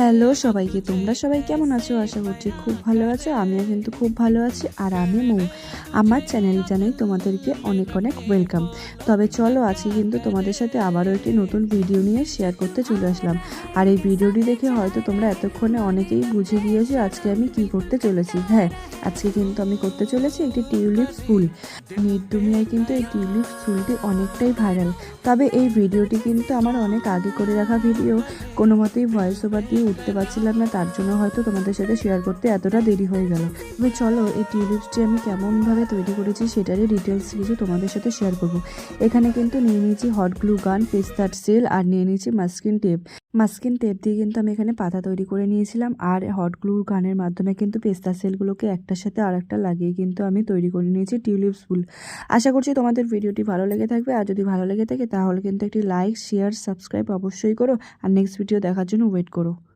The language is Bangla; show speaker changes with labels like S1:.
S1: হ্যালো সবাইকে, তোমরা সবাই কেমন আছো? আশা করছি খুব ভালো আছো। আমিও কিন্তু খুব ভালো আছি। আর আমি মৌ, আমার চ্যানেলে জানাই তোমাদেরকে অনেক অনেক ওয়েলকাম। তবে চলো, আজকে কিন্তু তোমাদের সাথে আবারও একটি নতুন ভিডিও নিয়ে শেয়ার করতে চলে আসলাম। আর এই ভিডিওটি দেখে হয়তো তোমরা এতক্ষণে অনেকেই বুঝে গিয়েছো আজকে আমি কি করতে চলেছি। হ্যাঁ, আজকে কিন্তু আমি করতে চলেছি একটি টিউলিপ ফুল। নেট দুনিয়ায় কিন্তু এই টিউলিপ ফুলটি অনেকটাই ভাইরাল। তবে এই ভিডিওটি কিন্তু আমার অনেক আগে করে রাখা ভিডিও, কোনো মতেই ভয়েস ওভার দিয়ে উঠতে পারছিলাম না, তার জন্য হয়তো তোমাদের সাথে শেয়ার করতে এতটা দেরি হয়ে গেল। তবে চলো, এই টিউলিপসটি আমি কেমনভাবে তৈরি করেছি সেটারই ডিটেলস কিছু তোমাদের সাথে শেয়ার করব। এখানে কিন্তু নিয়ে নিয়েছি হট গ্লু গান, পেস্তার সেল, আর নিয়ে নিয়েছি মাস্কিন টেপ। মাস্কিন টেপ দিয়ে কিন্তু আমি এখানে পাতা তৈরি করে নিয়েছিলাম, আর হট গ্লু গানের মাধ্যমে কিন্তু পেস্তা সেলগুলোকে একটার সাথে আর একটা লাগিয়ে কিন্তু আমি তৈরি করে নিয়েছি টিউলিপস ফুল। আশা করছি তোমাদের ভিডিওটি ভালো লেগে থাকবে। আর যদি ভালো লেগে থাকে তাহলে কিন্তু একটি লাইক, শেয়ার, সাবস্ক্রাইব অবশ্যই করো। আর নেক্সট ভিডিও দেখার জন্য ওয়েট করো।